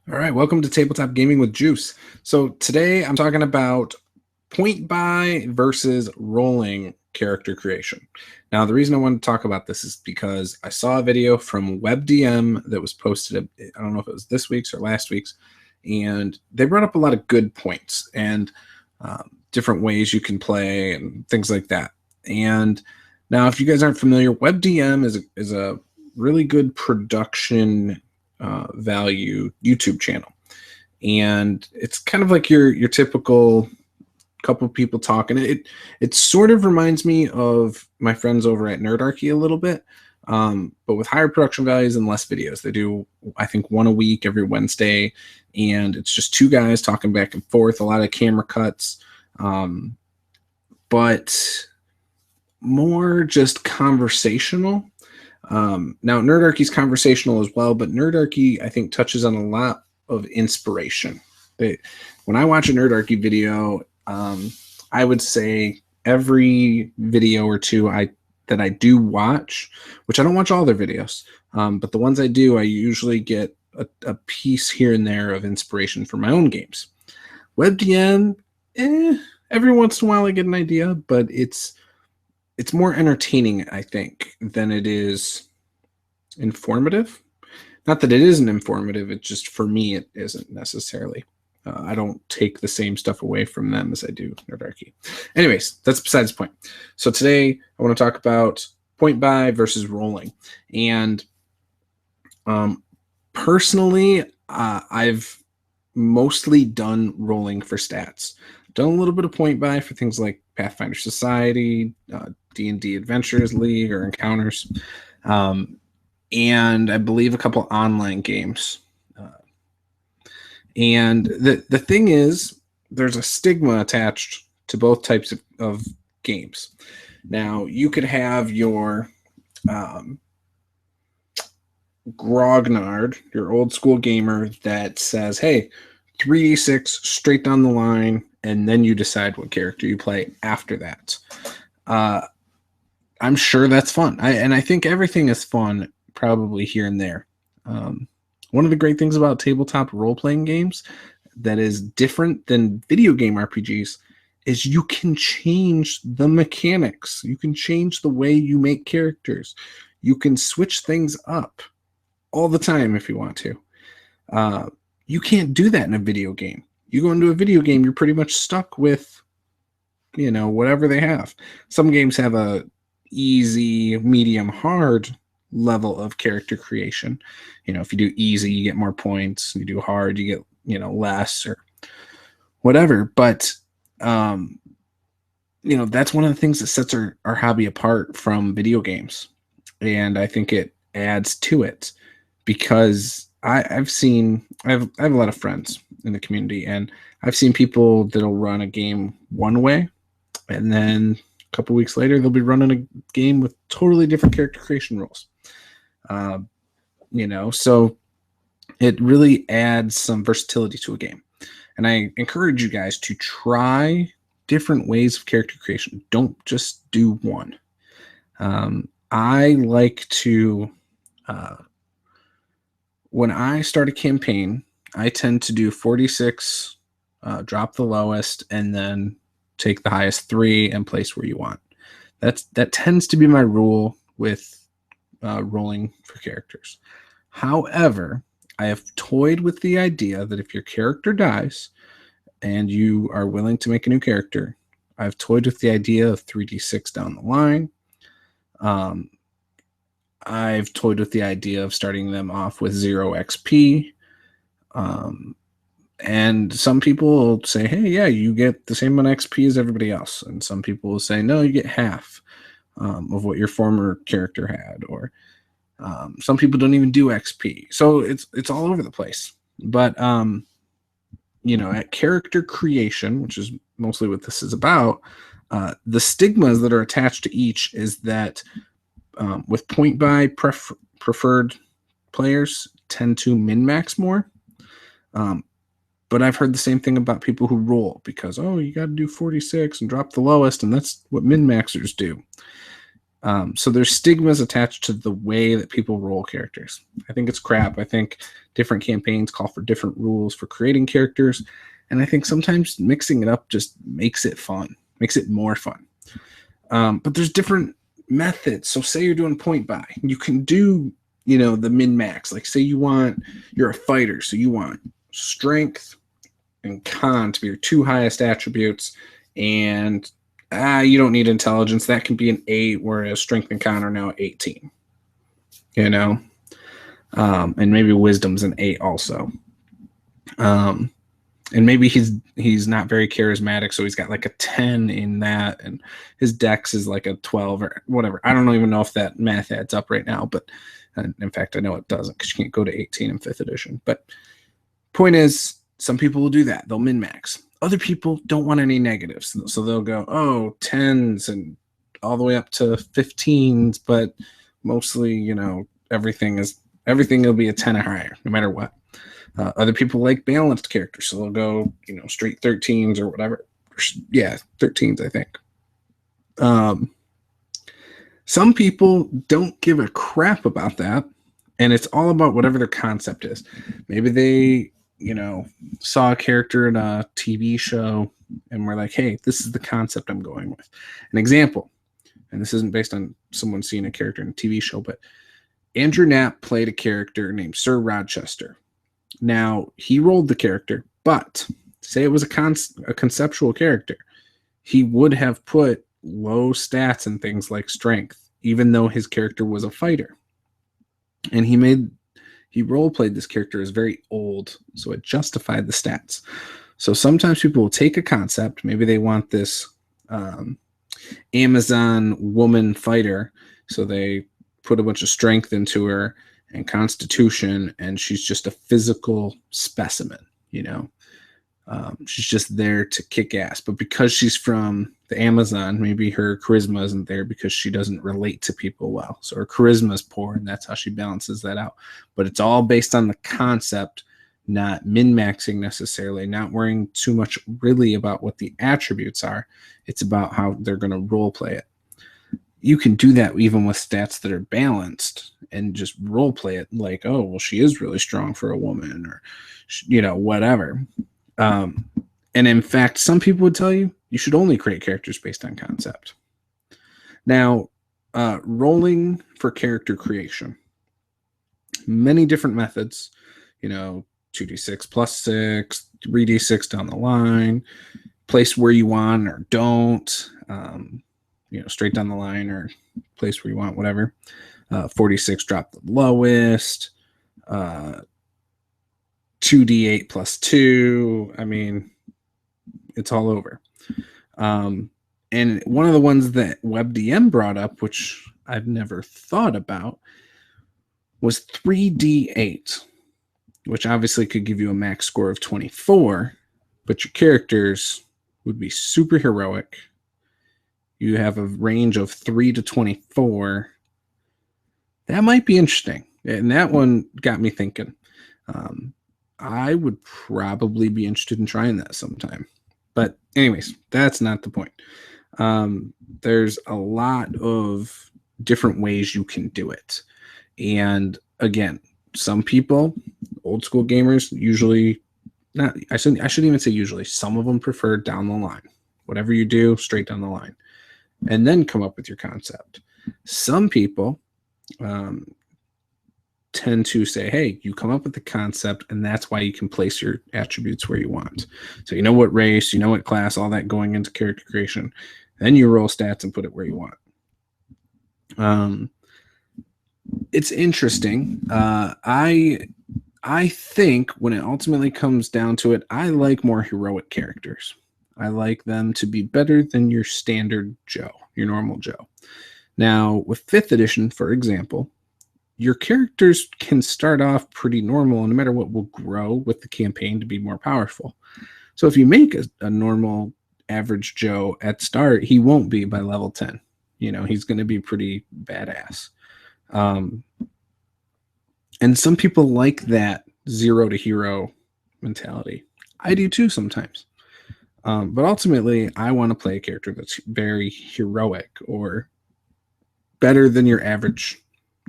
All right, welcome to Tabletop Gaming with Juice. So today I'm talking about point buy versus rolling character creation. Now, the reason I wanted to talk about this is because I saw a video from WebDM that was posted, I don't know if it was this week's or last week's, and they brought up a lot of good points and different ways you can play and things like that. And now, if you guys aren't familiar, WebDM is a really good production value YouTube channel, and it's kind of like your typical couple people talking. It sort of reminds me of my friends over at Nerdarchy a little bit, but with higher production values and less videos. They do, I think, one a week every Wednesday, and it's just two guys talking back and forth. A lot of camera cuts, but more just conversational. Now, Nerdarchy's conversational as well, but Nerdarchy, I think, touches on a lot of inspiration. When I watch a Nerdarchy video, I would say every video or two that I do watch, which I don't watch all their videos, but the ones I do, I usually get a piece here and there of inspiration for my own games. WebDM, every once in a while I get an idea, but it's more entertaining, I think, than it is informative. Not that it isn't informative, it's just, for me, it isn't necessarily. I don't take the same stuff away from them as I do Nerdarchy. Anyways, that's besides the point. So today I want to talk about point buy versus rolling. And personally, I've mostly done rolling for stats. Done a little bit of point buy for things like Pathfinder Society, D&D Adventures League or Encounters, and I believe a couple online games. And the thing is, there's a stigma attached to both types of games. Now, you could have your grognard, your old school gamer that says, hey, 3d6 straight down the line, and then you decide what character you play after that. I'm sure that's fun. I think everything is fun, probably here and there. One of the great things about tabletop role-playing games that is different than video game RPGs is you can change the mechanics. You can change the way you make characters. You can switch things up all the time if you want to. You can't do that in a video game. You go into a video game, you're pretty much stuck with, whatever they have. Some games have a easy, medium, hard level of character creation. If you do easy, you get more points. You do hard, you get, less or whatever. But, that's one of the things that sets our hobby apart from video games. And I think it adds to it because I have a lot of friends in the community, and I've seen people that'll run a game one way, and then a couple weeks later they'll be running a game with totally different character creation rules. So it really adds some versatility to a game. And I encourage you guys to try different ways of character creation. Don't just do one. I like to, when I start a campaign, I tend to do 46, drop the lowest, and then take the highest 3 and place where you want. That tends to be my rule with rolling for characters. However, I have toyed with the idea that if your character dies and you are willing to make a new character, I've toyed with the idea of 3d6 down the line. I've toyed with the idea of starting them off with 0 XP. And some people will say, hey, yeah, you get the same amount of XP as everybody else. And some people will say, no, you get half of what your former character had. Or some people don't even do XP. So it's all over the place. But, at character creation, which is mostly what this is about, the stigmas that are attached to each is that with point buy, preferred players tend to min-max more. But I've heard the same thing about people who roll because, you got to do 46 and drop the lowest, and that's what min-maxers do. So there's stigmas attached to the way that people roll characters. I think it's crap. I think different campaigns call for different rules for creating characters. And I think sometimes mixing it up just makes it fun, makes it more fun. But there's different methods. So say you're doing point buy. You can do, the min-max. Like say you're a fighter, so you want strength and con to be your two highest attributes, and you don't need intelligence. That can be an 8, whereas strength and con are now 18. And maybe wisdom's an 8 also. And maybe he's not very charismatic, so he's got like a 10 in that, and his dex is like a 12 or whatever. I don't even know if that math adds up right now, but in fact, I know it doesn't, because you can't go to 18 in 5th edition. But point is, some people will do that. They'll min-max. Other people don't want any negatives, so they'll go, 10s and all the way up to 15s, but mostly, everything will be a 10 or higher, no matter what. Other people like balanced characters, so they'll go, straight 13s or whatever. Yeah, 13s, I think. Some people don't give a crap about that, and it's all about whatever their concept is. Maybe they, saw a character in a TV show and we're like, hey, this is the concept I'm going with. An example, and this isn't based on someone seeing a character in a TV show, but Andrew Knapp played a character named Sir Rochester. Now, he rolled the character, but say it was a conceptual character, he would have put low stats and things like strength, even though his character was a fighter. And he role-played this character as very old, so it justified the stats. So sometimes people will take a concept, maybe they want this Amazon woman fighter, so they put a bunch of strength into her and constitution, and she's just a physical specimen, she's just there to kick ass. But because she's from the Amazon, maybe her charisma isn't there because she doesn't relate to people well. So her charisma is poor, and that's how she balances that out. But it's all based on the concept, not min-maxing necessarily, not worrying too much really about what the attributes are. It's about how they're going to role play it. You can do that even with stats that are balanced and just role play it like, oh, well, she is really strong for a woman, or, whatever. And in fact, some people would tell you should only create characters based on concept. Now, rolling for character creation, many different methods, 2d6 plus 6, 3d6 down the line, place where you want or don't, straight down the line or place where you want, whatever. 46 drop the lowest, 2d8 plus 2. I mean, it's all over. And one of the ones that WebDM brought up, which I've never thought about, was 3d8, which obviously could give you a max score of 24, but your characters would be super heroic. You have a range of 3 to 24. That might be interesting. And that one got me thinking. I would probably be interested in trying that sometime. But anyways, that's not the point. There's a lot of different ways you can do it. And again, some people, old school gamers, usually not, I shouldn't even say usually, some of them prefer down the line. Whatever you do, straight down the line. And then come up with your concept. Some people tend to say, hey, you come up with the concept, and that's why you can place your attributes where you want. So you know what race, you know what class, all that going into character creation. Then you roll stats and put it where you want. It's interesting. I think when it ultimately comes down to it, I like more heroic characters. I like them to be better than your standard Joe, your normal Joe. Now, with 5th edition, for example, your characters can start off pretty normal, and no matter what, will grow with the campaign to be more powerful. So if you make a normal average Joe at start, he won't be by level 10. He's going to be pretty badass. And some people like that 0 to hero mentality. I do too sometimes. But ultimately, I want to play a character that's very heroic, or better than your average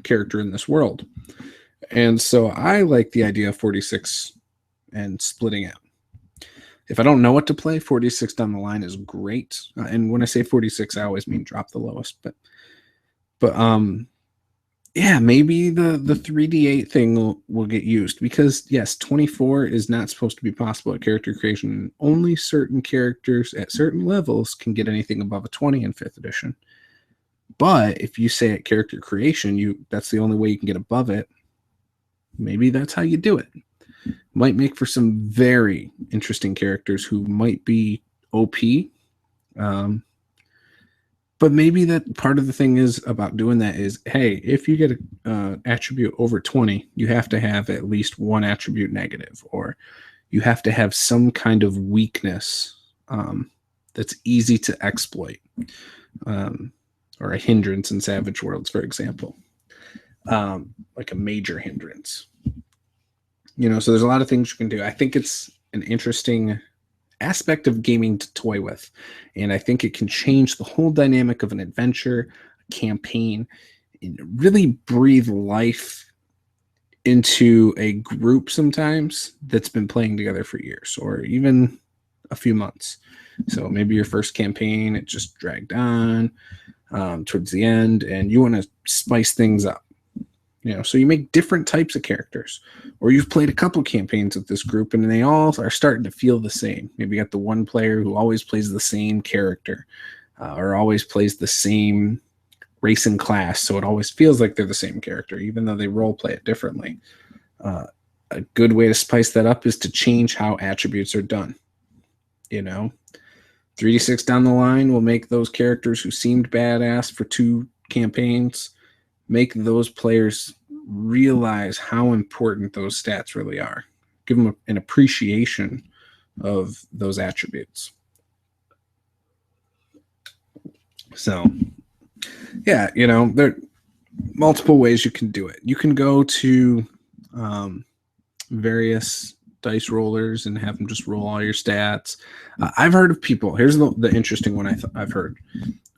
character in this world. And so I like the idea of 46 and splitting it. If I don't know what to play, 46 down the line is great. And when I say 46, I always mean drop the lowest. But yeah, maybe the 3D8 thing will get used, because yes, 24 is not supposed to be possible at character creation. Only certain characters at certain levels can get anything above a 20 in 5th edition. But if you say at character creation, that's the only way you can get above it, maybe that's how you do it. Might make for some very interesting characters who might be OP. But maybe that part of the thing is about doing that is, hey, if you get an attribute over 20, you have to have at least one attribute negative, or you have to have some kind of weakness that's easy to exploit, or a hindrance in Savage Worlds, for example, like a major hindrance. So there's a lot of things you can do. I think it's an interesting aspect of gaming to toy with, and I think it can change the whole dynamic of an adventure, a campaign, and really breathe life into a group sometimes that's been playing together for years or even a few months. So maybe your first campaign, it just dragged on towards the end, and you want to spice things up. So you make different types of characters, or you've played a couple campaigns with this group and they all are starting to feel the same. Maybe you got the one player who always plays the same character, or always plays the same race and class. So it always feels like they're the same character, even though they role play it differently. A good way to spice that up is to change how attributes are done. 3d6 down the line will make those characters who seemed badass for 2 campaigns, make those players realize how important those stats really are. Give them an appreciation of those attributes. So, yeah, there are multiple ways you can do it. You can go to various dice rollers and have them just roll all your stats. I've heard of people, here's the interesting one I've heard.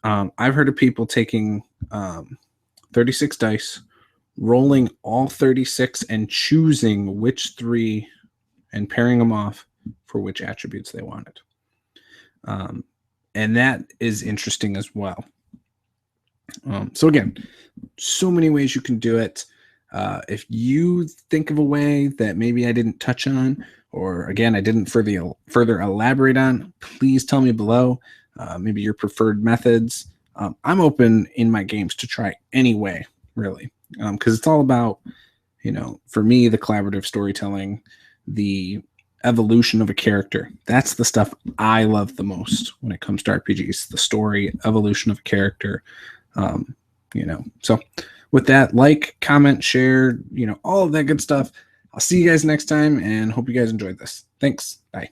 I've heard of people taking 36 dice, rolling all 36 and choosing which 3 and pairing them off for which attributes they wanted. And that is interesting as well. So again, so many ways you can do it. If you think of a way that maybe I didn't touch on, or again, I didn't further elaborate on, please tell me below. Maybe your preferred methods. I'm open in my games to try any way, really, because it's all about, for me, the collaborative storytelling, the evolution of a character. That's the stuff I love the most when it comes to RPGs, the story, evolution of a character. So with that, like, comment, share, all of that good stuff. I'll see you guys next time and hope you guys enjoyed this. Thanks. Bye.